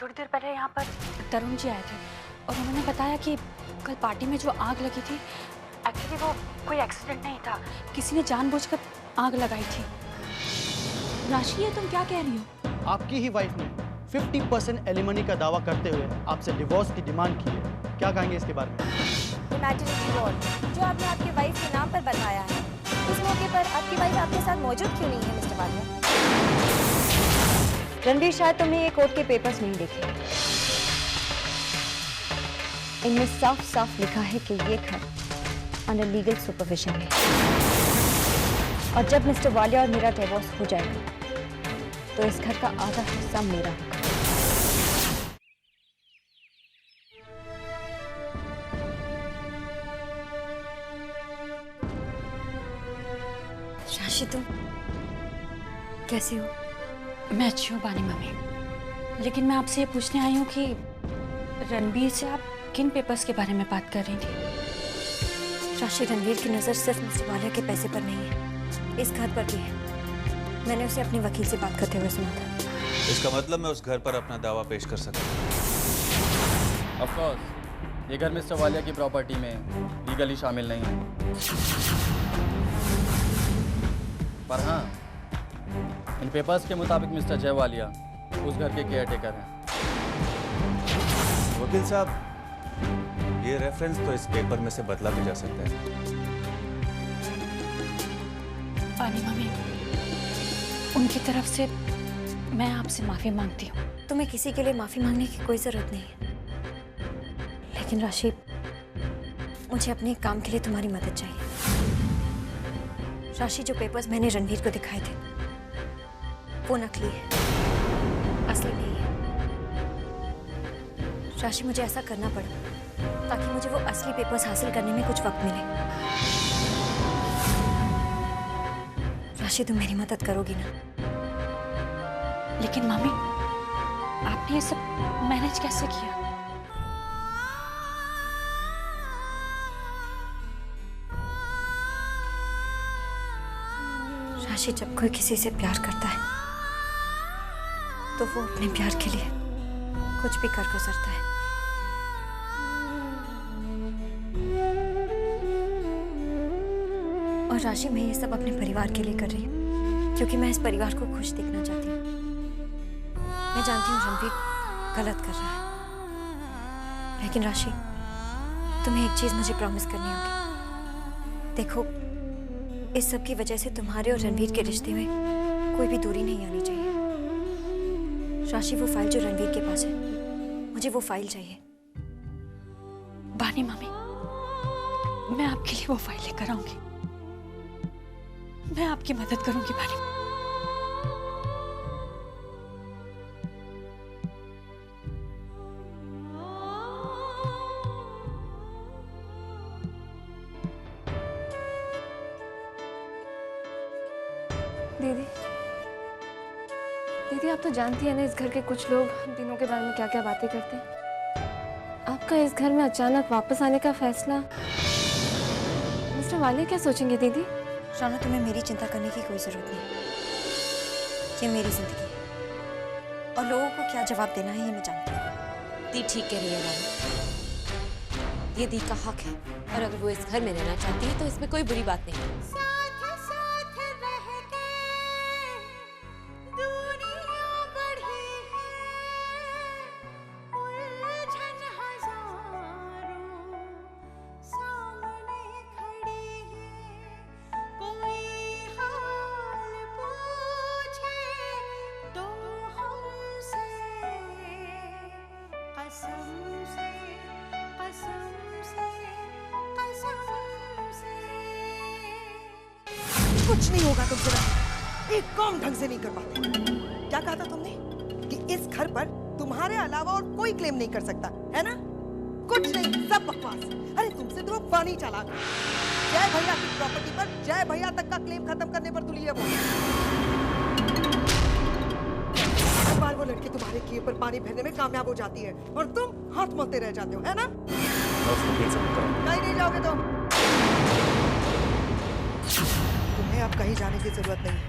थोड़ी देर पहले यहाँ पर तरुण जी आए थे और उन्होंने बताया कि कल पार्टी में जो आग लगी थी, एक्चुअली वो कोई एक्सीडेंट नहीं था, किसी ने जानबूझकर आग लगाई थी। राशि, ये तुम क्या कह रही हो? आपकी ही वाइफ ने 50% एलिमनी का दावा करते हुए आपसे डिवोर्स की डिमांड की है। क्या कहेंगे इसके बारे में? इमेजिनरी वॉर जो आपने आपके वाइफ के नाम पर बनवाया है, उस मौके पर आपकी वाइफ आपके साथ मौजूद क्यों नहीं है मिस्टर वालिया? रणवीर, शायद तुमने ये कोर्ट के पेपर्स नहीं देखे। इनमें साफ साफ लिखा है कि ये घर अंडर लीगल सुपरविजन है और जब मिस्टर वालिया और मेरा डिवोर्स हो जाएगा तो इस घर का आधा हिस्सा मेरा होगा। राशि, तुम कैसे हो? मैं अच्छी हूँ बानी मम्मी, लेकिन मैं आपसे ये पूछने आई हूँ कि रणबीर से आप किन पेपर्स के बारे में बात कर रही थी? राशि, रणवीर की नज़र सिर्फ मिस्टर वालिया के पैसे पर नहीं है, इस घर पर भी है। मैंने उसे अपने वकील से बात करते हुए सुना था। इसका मतलब मैं उस घर पर अपना दावा पेश कर सकता हूँ? ऑफ कोर्स, ये घर मिस्टर वालिया की प्रॉपर्टी में लीगली शामिल नहीं है, पर हाँ, इन पेपर्स के मुताबिक मिस्टर जय वालिया उस घर के केयरटेकर हैं। वकील साहब, ये रेफरेंस तो इस पेपर में से बदला भी जा सकता है। बानी मम्मी, उनकी तरफ से मैं आपसे माफी मांगती हूँ। तुम्हें किसी के लिए माफी मांगने की कोई जरूरत नहीं है, लेकिन राशि, मुझे अपने काम के लिए तुम्हारी मदद चाहिए। राशि, जो पेपर्स मैंने रणवीर को दिखाए थे वो नकली है, असली नहीं है। राशि, मुझे ऐसा करना पड़ा ताकि मुझे वो असली पेपर्स हासिल करने में कुछ वक्त मिले। राशि, तुम मेरी मदद करोगी ना? लेकिन मम्मी, आपने ये सब मैनेज कैसे किया? राशि, जब कोई किसी से प्यार करता है तो वो अपने प्यार के लिए कुछ भी कर गुजरता है। और राशि, मैं ये सब अपने परिवार के लिए कर रही हूँ क्योंकि मैं इस परिवार को खुश देखना चाहती हूँ। मैं जानती हूँ रणवीर गलत कर रहा है, लेकिन राशि, तुम्हें एक चीज मुझे प्रॉमिस करनी होगी। देखो, इस सब की वजह से तुम्हारे और रणवीर के रिश्ते में कोई भी दूरी नहीं आनी चाहिए। राशि, वो फाइल जो रणवीर के पास है, मुझे वो फाइल चाहिए। बानी मम्मी, मैं आपके लिए वो फाइल लेकर आऊंगी। मैं आपकी मदद करूंगी बानी। दीदी, दीदी, आप तो जानती है ना इस घर के कुछ लोग दिनों के बारे में क्या क्या बातें करते हैं। आपका इस घर में अचानक वापस आने का फैसला, मिस्टर वालिया क्या सोचेंगे दीदी? शानू, तुम्हें मेरी चिंता करने की कोई जरूरत नहीं। ये मेरी जिंदगी है और लोगों को क्या जवाब देना है ये मैं जानती हूँ। दी ठीक कह रही है रानी, ये दी का हक है और अगर वो इस घर में रहना चाहती है तो इसमें कोई बुरी बात नहीं है। कुछ नहीं होगा तुमसे, एक काम ढंग से नहीं कर पाते। क्या कहा था तुमने कि इस घर पर तुम्हारे अलावा और कोई क्लेम नहीं कर सकता, है ना? कुछ नहीं, सब बकवास। अरे तुमसे तो वो पानी चला गया। जय भैया की प्रॉपर्टी पर जय भैया तक का क्लेम खत्म करने पर तुली है वो। हर बार वो लड़की तुम्हारे किए पर पानी फेरने में कामयाब हो जाती है और तुम हाथ मलते रह जाते हो, है ना? कहीं नहीं जाओगे तुम। तुम्हें अब कहीं जाने की जरूरत नहीं,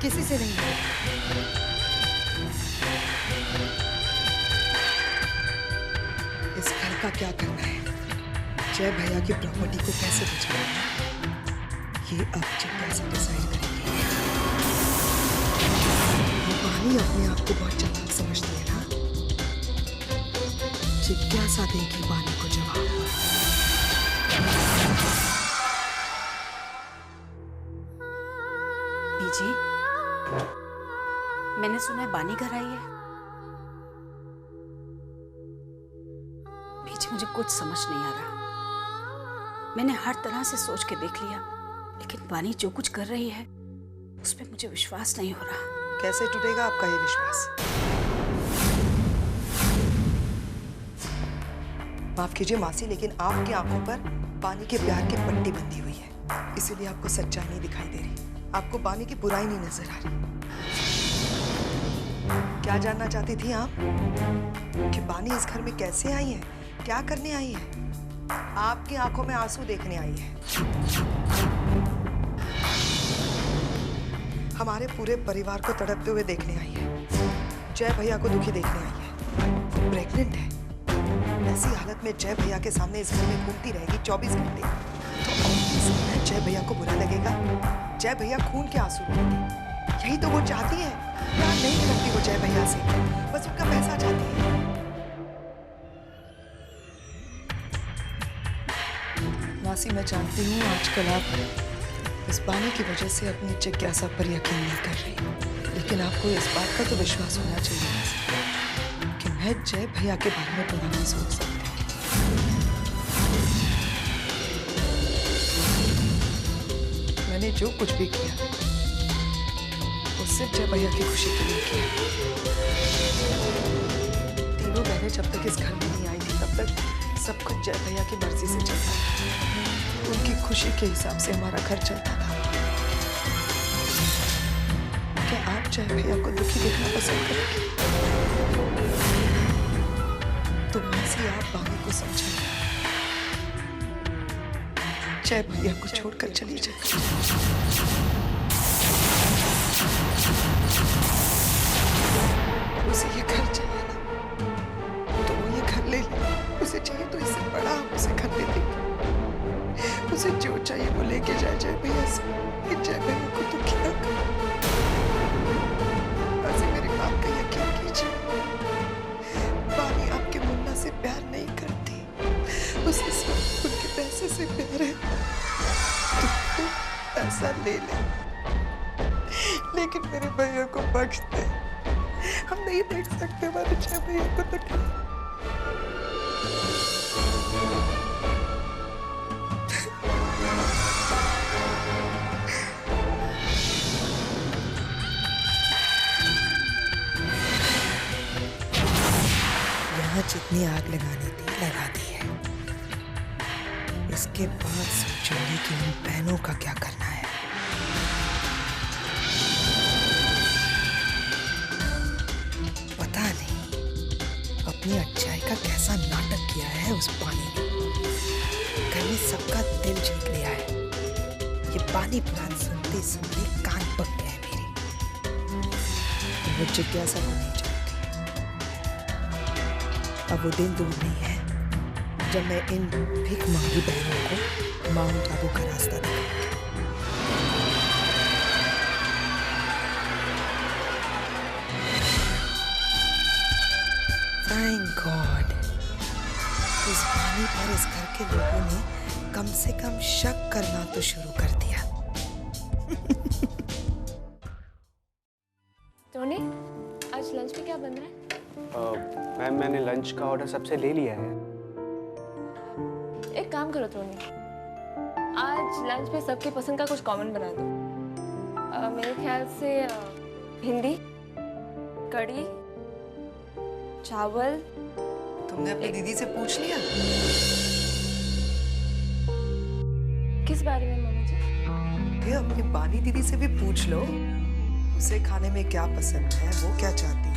किसी से नहीं। इस घर का क्या करना है, जय भैया की प्रॉपर्टी को कैसे बचाना है, ये अब जिज्ञासा डिसाइड करेंगे। पानी अपने आप को बहुत चालाक समझती है ना, जिज्ञासा देगी पानी को जवाब। बीजी, मैंने सुना है बानी घर आई है। बीजी, मुझे कुछ समझ नहीं आ रहा। मैंने हर तरह से सोच के देख लिया, लेकिन बानी जो कुछ कर रही है उस पर मुझे विश्वास नहीं हो रहा। कैसे टूटेगा आपका ये विश्वास? माफ कीजिए मासी, लेकिन आपकी आंखों पर पानी के प्यार की पट्टी बंधी हुई है, इसीलिए आपको सच्चाई नहीं दिखाई दे रही, आपको पानी की बुराई नहीं नजर आ रही। क्या जानना चाहती थी आप कि पानी इस घर में कैसे आई है, क्या करने आई है? आपकी आंखों में आंसू देखने आई है, हमारे पूरे परिवार को तड़पते हुए देखने आई है, जय भैया को दुखी देखने आई है। वो प्रेग्नेंट है, ऐसी हालत में जय भैया के सामने इस घर में घूमती रहेगी 24 घंटे, तो obviously जय भैया को बुरा लगेगा। जय भैया खून के आंसू रोएंगे, यही तो वो चाहती है। प्यार नहीं करती वो जय भैया से, बस उनका पैसा चाहती है। मासी, मैं जानती हूँ आजकल आप इस बानी की वजह से अपनी जिज्ञासा पर यकीन नहीं कर रही, लेकिन आपको इस बात का तो विश्वास होना चाहिए कि मैं जय भैया के बारे में बुरा नहीं सोच सकती। मैंने जो कुछ भी किया वो सिर्फ जय भैया की खुशी के लिए किया। तीनों बहनें जब तक इस घर में नहीं आई थी तब तक सब कुछ जय भैया की मर्जी से चलता था, उनकी खुशी के हिसाब से हमारा घर चलता था। क्या आप जय भैया को दुखी देखना पसंद करेंगे? तो मासी, आप बानी को समझाइए, जय भैया को छोड़कर चली जाए। उसे ये घर चाहिए ना, तो वो ये घर ले ले। उसे चाहिए तो इससे बड़ा हम उसे घर ले देंगे। उसे जो चाहिए वो लेके जाए जय भैया से, लेकिन जय भैया को दुखी ना करे। ऐसे मेरी बात का यकीन कीजिए, बानी आपके मुन्ना से प्यार नहीं करती, उसे सिर्फ उनके पैसे से प्यार है। तो पैसा ले ले, लेकिन मेरे भैया को बख्श दे। हम नहीं देख सकते हमारे जय भैया को तकलीफ। जितनी आग लगानी थी लगा दी है, इसके बाद सोचूंगी कि उन बहनों का क्या करना है। पता नहीं अपनी अच्छाई का कैसा नाटक किया है उस पानी ने, घर में सबका दिल जीत लिया है। ये पानी पुराण सुनते सुनते कान पक गए मेरे, वो जिज्ञासा को नहीं चाहती। अब वो दिन दूर नहीं है जब मैं इन भीख मांगी बहनों को माउंट आबू का रास्ता दिखाऊंगी। थैंक गॉड, इस पानी पर इस घर के लोगों ने कम से कम शक करना तो शुरू कर दिया। टोनी, आज लंच में क्या बन रहा है? मैम, मैंने लंच का ऑर्डर सबसे ले लिया है। एक काम करो टोनी, आज लंच पे सबकी पसंद का कुछ कॉमन बना दो। मेरे ख्याल से भिंडी, कढ़ी, चावल। तुमने अपनी दीदी से पूछ लिया? किस बारे में मम्मी जी? फिर अपनी बानी दीदी से भी पूछ लो, उसे खाने में क्या पसंद है, वो क्या चाहती है।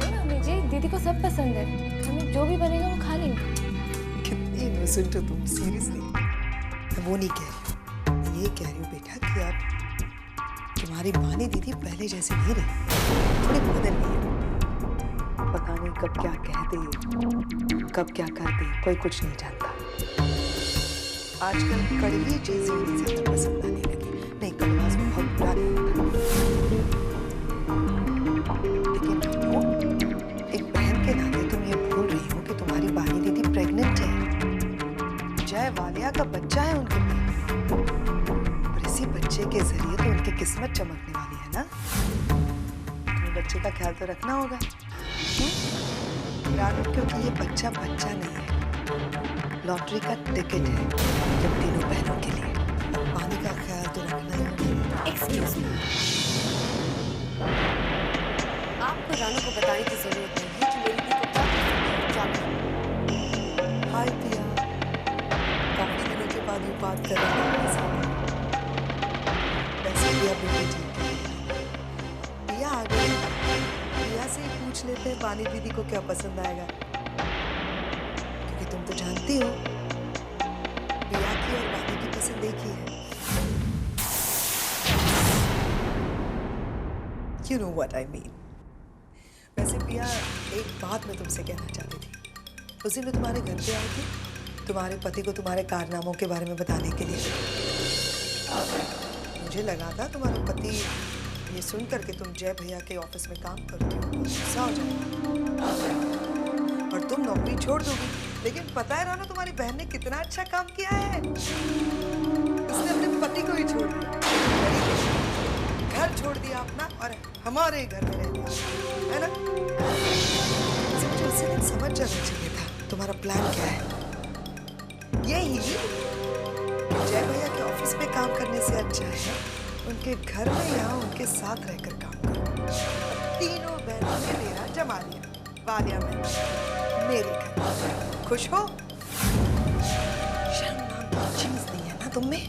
मम्मी जी, दीदी को सब पसंद है, खाने जो भी बनेगा वो खा लेंगे। कितनी इनोसेंट हो तुम, सीरियसली। मैं वो नहीं कह रही हूँ, मैं ये कह रही हूँ बेटा कि आप तुम्हारी बानी दीदी पहले जैसे नहीं रही, थोड़ी बदल गई है। पता नहीं कब क्या कह दे, कब क्या कर दे, कोई कुछ नहीं जानता। आजकल कड़वी चीजें उन्हें ज्यादा पसंद आने लगी। नहीं, कड़वास बहुत बुरा नहीं होता, लेकिन रामू, एक बहन के नाते तुम ये भूल रही हो कि तुम्हारी बानी दीदी प्रेग्नेंट है। जय वालिया का बच्चा है उनके पेट में, और इसी बच्चे के जरिए तो उनकी किस्मत चमकने वाली है ना। तुम्हें बच्चे का ख्याल तो रखना होगा रानू, क्योंकि ये बच्चा नहीं है, लॉटरी का टिकट है तुम तीनों बहनों के लिए। अब पानी का ख्याल तो रखना ही होगा। एक्सक्यूज मी, आपको रानू को बताने की जरूरत नहीं है कि मेरी दी को क्या हाय पिया, काफी दिनों के बाद ये बात कर रहा हूँ। वैसे पिया बिल्कुल ठीक है। पिया आ गई, पिया से ही पूछ लेते हैं बानी दीदी को क्या पसंद आएगा, क्योंकि तुम तो जानती हो पिया की और बानी की पसंद एक ही है। You know what I mean. वैसे पिया, एक बात मैं तुमसे कहना चाहती थी। उस दिन मैं तुम्हारे घर पे आई थी, तुम्हारे पति को तुम्हारे कारनामों के बारे में बताने के लिए। मुझे लगा था तुम्हारा पति ये सुन करके तुम जय भैया के ऑफिस में काम करते हो गुस्सा हो जाएगा और तुम नौकरी छोड़ दोगी। लेकिन पता है रानू, तुम्हारी बहन ने कितना अच्छा काम किया है। उसने अपने पति को ही छोड़ दिया, घर छोड़ दिया अपना और हमारे घर में रह दिया, है ना। मुझे उसी दिन समझ जाना चाहिए था तुम्हारा प्लान क्या है। यही जय भैया के ऑफिस में काम करने से अच्छा है उनके घर में या उनके साथ रहकर काम करो। तीनों बहनों ने मेरा जमा लिया, वालिया में मेरे घर। खुश हो? शर्म नाम की चीज नहीं है ना तुम में।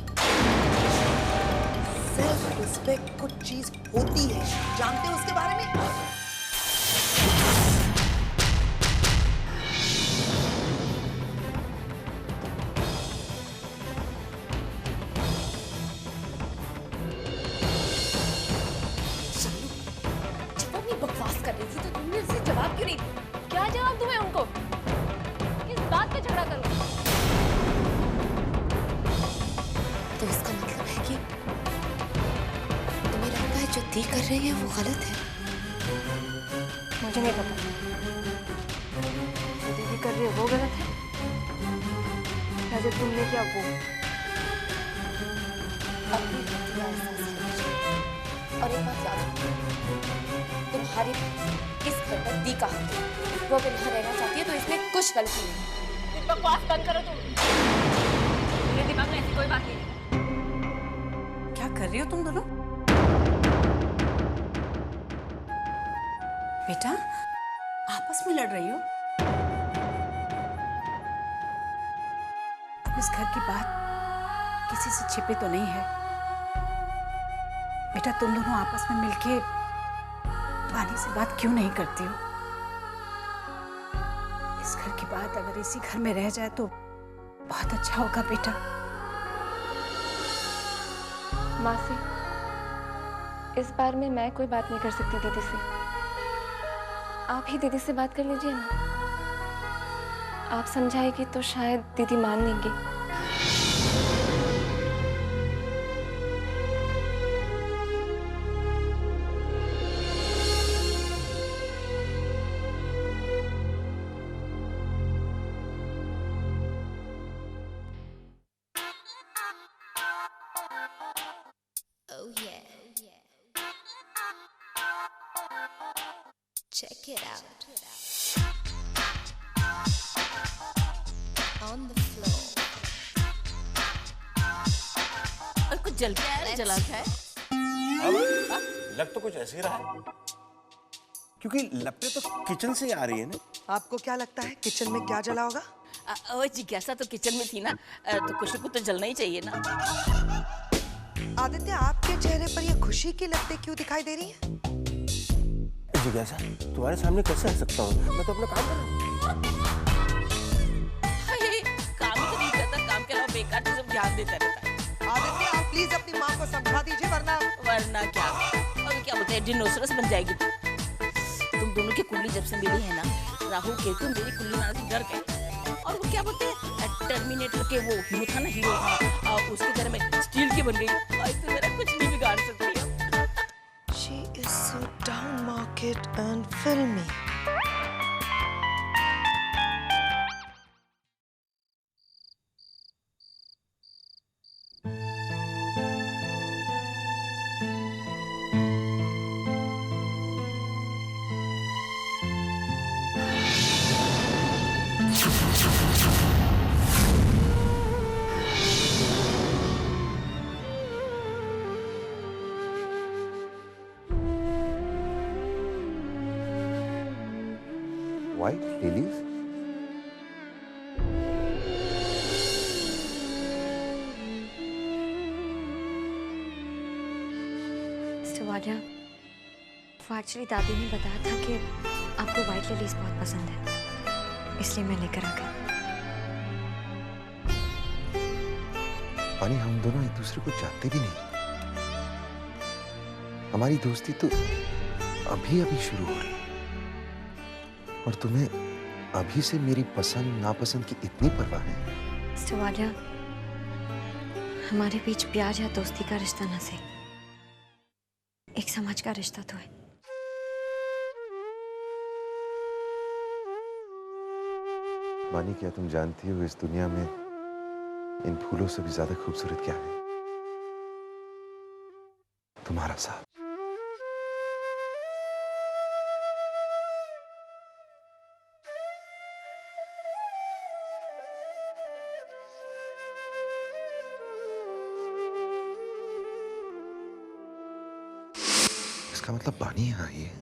सेल्फ रिस्पेक्ट कुछ चीज होती है, जानते हो उसके बारे में? बकवास कर रही थी तो तुमने उससे जवाब क्यों नहीं दिया? क्या जवाब दूं मैं उनको? किस बात पे झगड़ा करूं? तो इसका मतलब है कि तुम्हें लगता है जो दी कर रही है वो गलत है? मुझे नहीं पता जो दीदी कर रही है वो गलत है या जो तुमने किया वो। अपनी गलतियां एहसास समझो और एक बात याद रखो, तुम्हारी इस घर पर दी का हक है। वो अगर यहाँ रहना चाहती है तो इसमें कुछ गलती नहीं। बकवास बंद करो तुम, मेरे दिमाग में ऐसी कोई बात नहीं। क्या कर रही हो तुम दोनों? बेटा, आपस में लड़ रही हो? अब इस घर की बात किसी से छिपी तो नहीं है। बेटा, तुम दोनों आपस में मिलके वानी से बात क्यों नहीं करती हो? इस घर की बात अगर इसी घर में रह जाए तो बहुत अच्छा होगा बेटा। मासी, इस बार में मैं कोई बात नहीं कर सकती दीदी से। आप ही दीदी से बात कर लीजिए ना। आप समझाएगी तो शायद दीदी मान लेंगी। Check it out. On the floor. और कुछ जल गया है, जला है? लग तो कुछ ऐसे ही रहा है, क्योंकि लपटें तो किचन से आ रही है ना। आपको क्या लगता है किचन में क्या जला होगा? ओ जिज्ञासा तो किचन में थी ना, तो कुछ न कुछ तो जलना ही चाहिए ना। आदित्य, आपके चेहरे पर ये खुशी की लपटें क्यों दिखाई दे रही हैं? जिज्ञासा, तुम्हारे सामने कैसे आ सकता हूँ? मैं तो अपना काम कर रहा हूँ। काम ही तो नहीं करता, काम के अलावा बेकार चीजों पर ध्यान देता रहता है। आदित्य, आप प्लीज अपनी माँ को समझा दीजिए, वरना क्या? रेडिनोसरस बन जाएगी तुम दोनों की कुंडली जब से मिली है ना, राहु केतु मेरी कुंडली में से डर गए। और वो क्या बोलते हैं, टर्मिनेटर के वो हीरो था ना, हीरो, हाँ, उसकी तरह मैं स्टील की बन गई और इससे मेरा कुछ नहीं बिगाड़ सकती है। She is so down market and filmy. White lilies? Mister Walia, वो एक्चुअली दादी ने बताया था कि आपको व्हाइट लिलीज बहुत पसंद है, इसलिए मैं लेकर आ गई। पानी, हम दोनों एक दूसरे को जानते भी नहीं। हमारी दोस्ती तो अभी अभी शुरू हो रही है और तुम्हें अभी से मेरी पसंद नापसंद की इतनी परवाह है। मिस्टर वालिया, हमारे बीच प्यार या दोस्ती का रिश्ता न से एक समझ का रिश्ता तो है। मानी, क्या तुम जानती हो इस दुनिया में इन फूलों से भी ज्यादा खूबसूरत क्या है? तुम्हारा साथ। इसका मतलब बानी यहाँ आई है।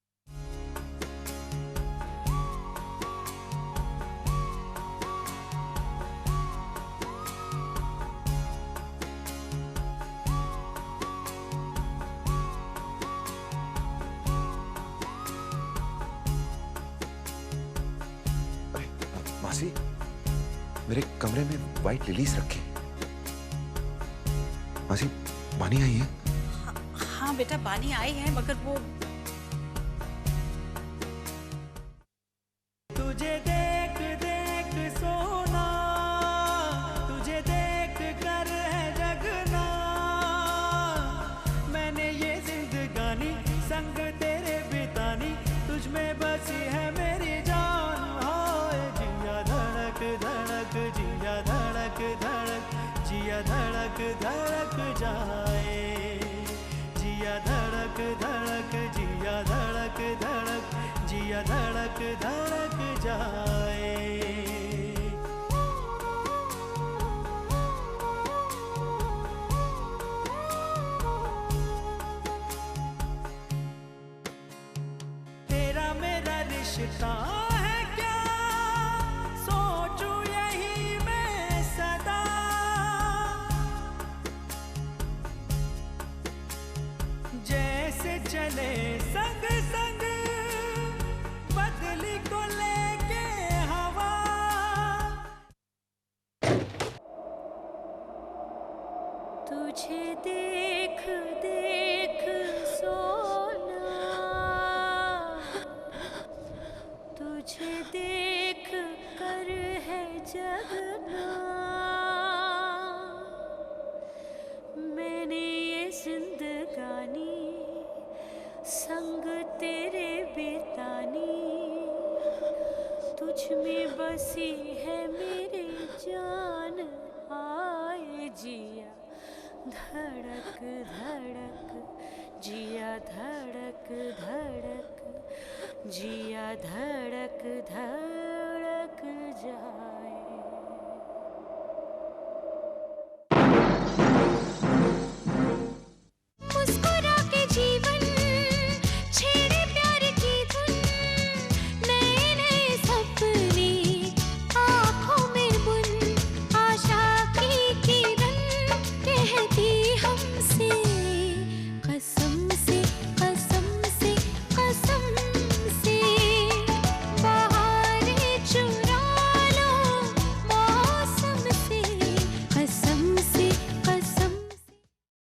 मासी, मेरे कमरे में व्हाइट लिलीज रखे। मासी, बानी आई है? हाँ बेटा, बानी आई है, मगर वो तुझे देख देख सोना, तुझे देख कर है जगना, मैंने ये जिंदगानी संग तेरे बितानी, तुझ में बसी है मेरी जान। हाय जिया धड़क धड़क, जिया धड़क धड़क, जिया धड़क धड़क जाए, जिया धड़क धड़क, जिया धड़क धड़क, जिया धड़क धड़क जाए। तेरा मेरा रिश्ता है क्या, सोचूं यही मैं सदा, जैसे चले संग संग बदली को लेके हवा। तुझे देख देख सोना, तुझे देख कर है जगना, मैंने ये जिंदगानी संग तेरे बितानी, तुझ में बसी है मेरी जान। आए जिया धड़क धड़क, जिया धड़क धड़क, जिया धड़क धड़क जा।